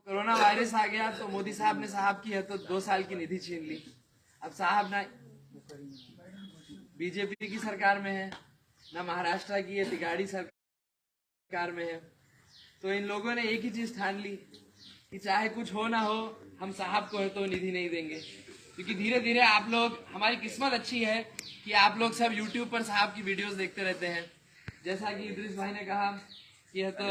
Corona virus आ गया तो मोदी साहब ने साहब की है तो 2 साल की निधि छीन ली। अब साहब ना बीजेपी की सरकार में है, ना महाराष्ट्र की है, तिगाड़ी सरकार में है। तो इन लोगों ने एक ही चीज ठान ली कि चाहे कुछ हो ना हो, हम साहब को है तो निधि नहीं देंगे। क्योंकि धीरे धीरे आप लोग, हमारी किस्मत अच्छी है कि आप लोग सब यूट्यूब पर साहब की वीडियोस देखते रहते हैं। जैसा कि इद्रिस भाई ने कहा कि है तो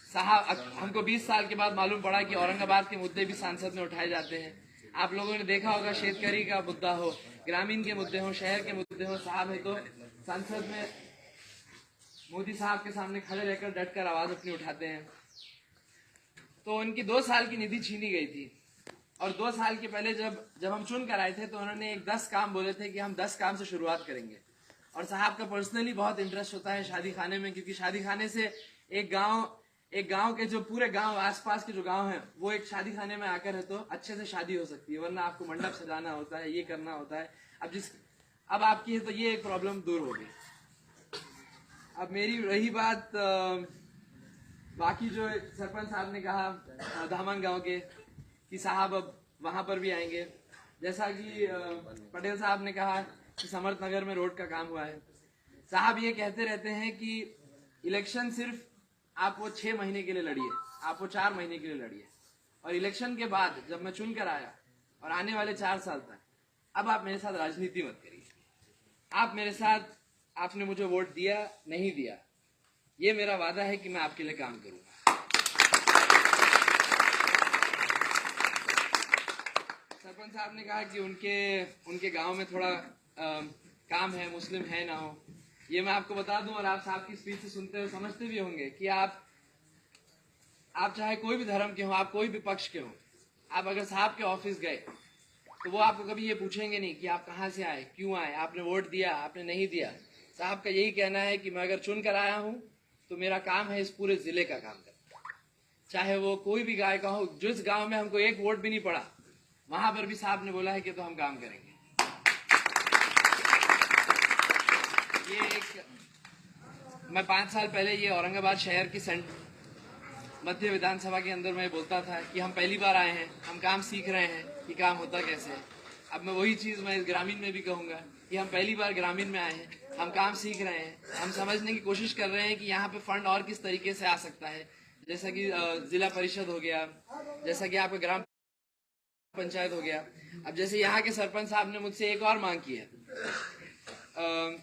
साहब, हमको 20 साल के बाद मालूम पड़ा कि औरंगाबाद के मुद्दे भी सांसद में उठाए जाते हैं। आप लोगों ने देखा होगा, शेतकरी का मुद्दा हो, ग्रामीण के मुद्दे हो, शहर के मुद्दे हो, साहब है तो संसद में मोदी साहब के सामने खड़े रहकर डट कर आवाज अपनी उठाते हैं। तो उनकी 2 साल की निधि छीनी गई थी। और 2 साल के पहले जब हम चुन कर आए थे तो उन्होंने एक 10 काम बोले थे कि हम 10 काम से शुरुआत करेंगे। और साहब का पर्सनली बहुत इंटरेस्ट होता है शादी खाने में, क्योंकि शादी खाने से एक गांव के जो पूरे गांव, आसपास के जो गांव हैं, वो एक शादी खाने में आकर है तो अच्छे से शादी हो सकती है। वरना आपको मंडप सजाना होता है, ये करना होता है। अब आपकी है तो ये एक प्रॉब्लम दूर हो गई। अब मेरी रही बात बाकी जो सरपंच साहब ने कहा धामन गांव के कि साहब अब वहां पर भी आएंगे। जैसा कि पटेल साहब ने कहा कि समर्थ नगर में रोड का काम हुआ है। साहब ये कहते रहते हैं कि इलेक्शन सिर्फ आप वो 6 महीने के लिए लड़िए, आप वो 4 महीने के लिए लड़िए, और इलेक्शन के बाद जब मैं चुन कर आया और आने वाले 4 साल तक अब आप मेरे साथ राजनीति मत करिए। आप मेरे साथ, आपने मुझे वोट दिया नहीं दिया, ये मेरा वादा है कि मैं आपके लिए काम करूंगा। सरपंच साहब ने कहा कि उनके गांव में थोड़ा काम है, मुस्लिम है ना हो। ये मैं आपको बता दूं, और आप साहब की स्पीच से सुनते हुए समझते भी होंगे कि आप चाहे कोई भी धर्म के हो, आप कोई भी पक्ष के हो, आप अगर साहब के ऑफिस गए तो वो आपको कभी ये पूछेंगे नहीं कि आप कहाँ से आए, क्यों आए, आपने वोट दिया, आपने नहीं दिया। साहब का यही कहना है कि मैं अगर चुन कर आया हूं तो मेरा काम है इस पूरे जिले का काम करना। चाहे वो कोई भी गाय का हो, जिस गांव में हमको एक वोट भी नहीं पड़ा, वहां पर भी साहब ने बोला है कि तो हम काम करेंगे। मैं 5 साल पहले ये औरंगाबाद शहर की मध्य विधानसभा के अंदर मैं बोलता था कि हम पहली बार आए हैं, हम काम सीख रहे हैं कि काम होता कैसे है। अब मैं वही चीज मैं इस ग्रामीण में भी कहूंगा कि हम पहली बार ग्रामीण में आए हैं, हम काम सीख रहे हैं, हम समझने की कोशिश कर रहे हैं कि यहाँ पे फंड और किस तरीके से आ सकता है। जैसा कि जिला परिषद हो गया, जैसा कि आपका ग्राम पंचायत हो गया। अब जैसे यहाँ के सरपंच साहब ने मुझसे एक और मांग की है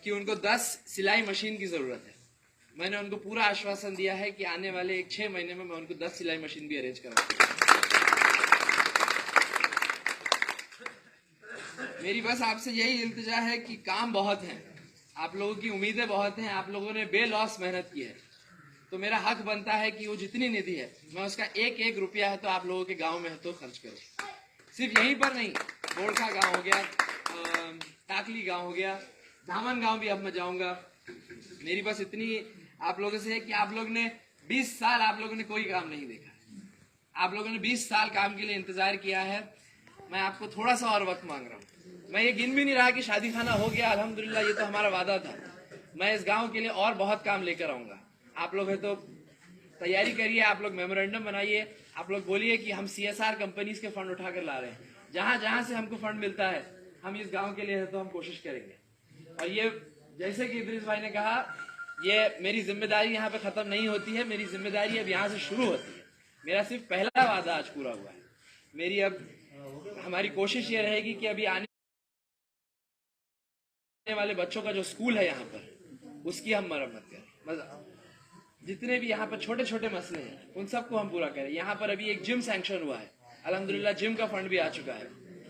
कि उनको 10 सिलाई मशीन की जरूरत है। मैंने उनको पूरा आश्वासन दिया है कि आने वाले 6 महीने में मैं उनको 10 सिलाई मशीन भी अरेंज कराऊंगा। मेरी बस आपसे यही इल्तिजा है कि काम बहुत है, आप लोगों की उम्मीदें बहुत हैं, आप लोगों ने बेलॉस मेहनत की है, तो मेरा हक बनता है कि वो जितनी निधि है मैं उसका एक रुपया है तो आप लोगों के गांव में है तो खर्च करो। सिर्फ यहीं पर नहीं, बोड़खा गांव हो गया, टाकली गांव हो गया, धामन गांव भी अब मैं जाऊंगा। मेरी बस इतनी आप लोगों से है कि आप लोग ने 20 साल आप लोगों ने कोई काम नहीं देखा, आप लोगों ने 20 साल काम के लिए इंतजार किया है। मैं आपको थोड़ा सा और वक्त मांग रहा हूँ। मैं ये गिन भी नहीं रहा कि शादी खाना हो गया, अल्हम्दुलिल्लाह, ये तो हमारा वादा था। मैं इस गांव के लिए और बहुत काम लेकर आऊंगा। आप लोग है तो तैयारी करिए, आप लोग मेमोरेंडम बनाइए, आप लोग बोलिए कि हम CSR कंपनीज के फंड उठाकर ला रहे हैं। जहां जहां से हमको फंड मिलता है हम इस गांव के लिए है तो हम कोशिश करेंगे। और ये जैसे कि इद्रिस भाई ने कहा, ये मेरी जिम्मेदारी यहाँ पे खत्म नहीं होती है, मेरी जिम्मेदारी अब यहाँ से शुरू होती है। मेरा सिर्फ पहला वादा आज पूरा हुआ है। मेरी अब हमारी कोशिश ये रहेगी कि अभी आने वाले बच्चों का जो स्कूल है यहाँ पर, उसकी हम मरम्मत करें। जितने भी यहाँ पर छोटे छोटे मसले हैं उन सबको हम पूरा करें। यहाँ पर अभी एक जिम सैंक्शन हुआ है, अल्हम्दुलिल्लाह जिम का फंड भी आ चुका है,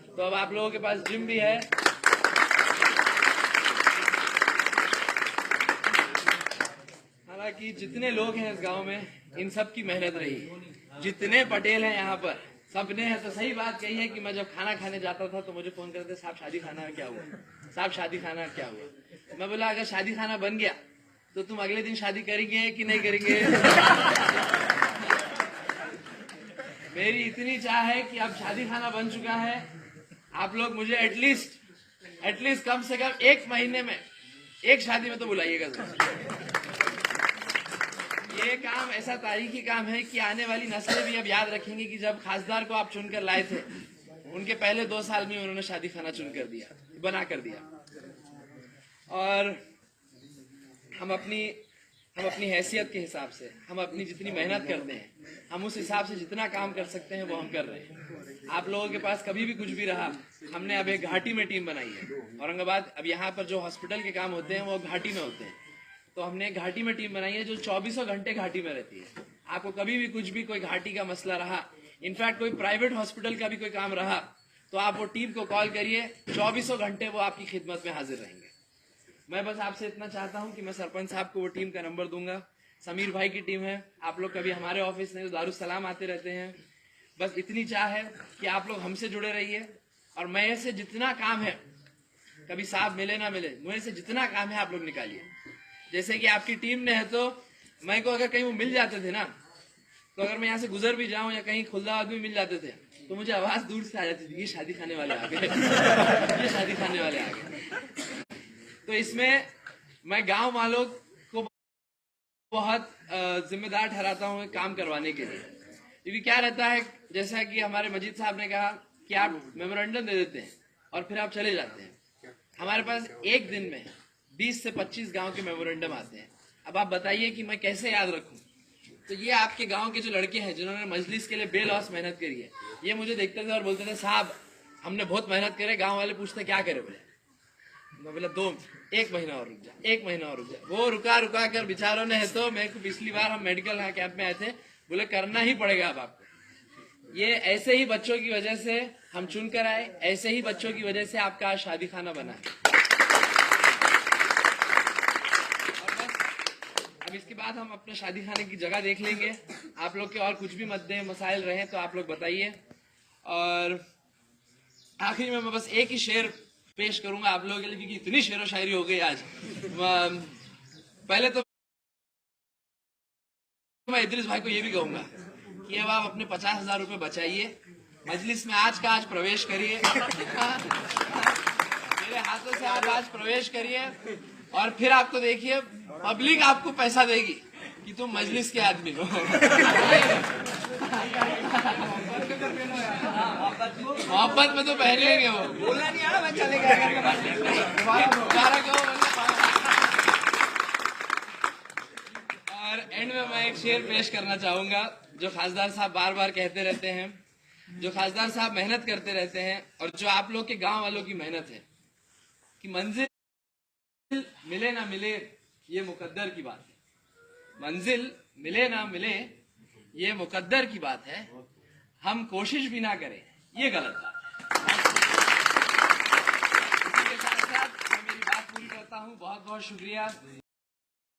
तो अब आप लोगों के पास जिम भी है। हालांकि जितने लोग हैं इस गांव में, इन सब की मेहनत रही। जितने पटेल हैं यहाँ पर, सबने है तो सही बात कही है कि मैं जब खाना खाने जाता था तो मुझे फोन करते, साहब शादी खाना क्या हुआ, साहब शादी खाना क्या हुआ। मैं बोला अगर शादी खाना बन गया तो तुम अगले दिन शादी करेंगे कि नहीं करेंगे। मेरी इतनी चाह है कि अब शादी खाना बन चुका है, आप लोग मुझे एटलीस्ट कम से कम 1 महीने में एक शादी में तो बुलाइएगा। ये काम ऐसा तारीखी काम है कि आने वाली नस्लें भी अब याद रखेंगी कि जब खासदार को आप चुनकर लाए थे, उनके पहले 2 साल में उन्होंने शादी खाना चुन कर दिया, बना कर दिया। और हम अपनी हैसियत के हिसाब से, हम अपनी जितनी मेहनत करते हैं, हम उस हिसाब से जितना काम कर सकते हैं वो हम कर रहे हैं। आप लोगों के पास कभी भी कुछ भी रहा, हमने अब एक घाटी में टीम बनाई है औरंगाबाद। अब यहाँ पर जो हॉस्पिटल के काम होते हैं वो घाटी में होते हैं, तो हमने एक घाटी में टीम बनाई है जो 24 घंटे घाटी में रहती है। आपको कभी भी कुछ भी कोई घाटी का मसला रहा, इनफैक्ट कोई प्राइवेट हॉस्पिटल का भी कोई काम रहा, तो आप वो टीम को कॉल करिए, 24 घंटे वो आपकी खिदमत में हाजिर रहेंगे। मैं बस आपसे इतना चाहता हूं कि मैं सरपंच साहब को वो टीम का नंबर दूंगा। समीर भाई की टीम है, आप लोग कभी हमारे ऑफिस नहीं तो दारुसलाम आते रहते हैं। बस इतनी चाह है कि आप लोग हमसे जुड़े रहिए, और मैं से जितना काम है, कभी साहब मिले ना मिले, मुझे से जितना काम है आप लोग निकालिए। जैसे कि आपकी टीम ने है, तो मैं को अगर कहीं वो मिल जाते थे ना, तो अगर मैं यहाँ से गुजर भी जाऊं या कहीं खुदा आदमी मिल जाते थे, तो मुझे आवाज दूर से आ जाती थी, ये शादी खाने वाले आ गए ये शादी खाने वाले आ गए। तो इसमें मैं गांव वालों को बहुत जिम्मेदार ठहराता हूं काम करवाने के लिए। क्योंकि क्या रहता है, जैसा कि हमारे मजीद साहब ने कहा कि आप मेमोरेंडम दे देते हैं और फिर आप चले जाते हैं। हमारे पास एक दिन में 20 से 25 गांव के मेमोरेंडम आते हैं। अब आप बताइए कि मैं कैसे याद रखूं। तो ये आपके गांव के जो लड़के हैं जिन्होंने मजलिस के लिए बेलौस मेहनत करी है, ये मुझे देखते थे और बोलते थे, साहब हमने बहुत मेहनत करे। गांव वाले पूछते क्या करे, बोले मैं बोला 1 महीना और रुक जा, 1 महीना और रुक जा। वो रुका कर बेचारों ने है, तो मेरे को पिछली बार हम मेडिकल कैंप में आए थे, बोले करना ही पड़ेगा अब आपको। ये ऐसे ही बच्चों की वजह से हम चुन कर आए, ऐसे ही बच्चों की वजह से आपका आज शादी खाना बना है। और बस अब इसके बाद हम अपने शादी खाने की जगह देख लेंगे। आप लोग के और कुछ भी मुद्दे मसाइल रहे तो आप लोग बताइए। और आखिर में मैं बस एक ही शेर पेश करूंगा आप लोगों के लिए, क्योंकि इतनी शेरो शायरी हो गई आज। पहले तो मैं इद्रिस भाई को ये भी कहूंगा कि अब आप अपने 50,000 रुपए बचाइए, मजलिस में आज का आज प्रवेश करिए मेरे हाथों से आप आज प्रवेश करिए, और फिर आपको देखिए पब्लिक आपको पैसा देगी कि तुम मजलिस के आदमी हो। मोहब्बत में तो पहन लेंगे वो, बोलना नहीं आना, मैं चलेगा। और एंड में मैं एक शेर पेश करना चाहूंगा जो खासदार साहब बार बार कहते रहते हैं, जो खासदार साहब मेहनत करते रहते हैं, और जो आप लोग के गांव वालों की मेहनत है कि मंजिल मिले ना मिले ये मुकद्दर की बात है। मंजिल मिले ना मिले ये मुकद्दर की बात है, हम कोशिश भी ना करें ये गलत बात है। इसी के साथ साथ मैं मेरी बात पूरी करता हूँ। बहुत बहुत शुक्रिया।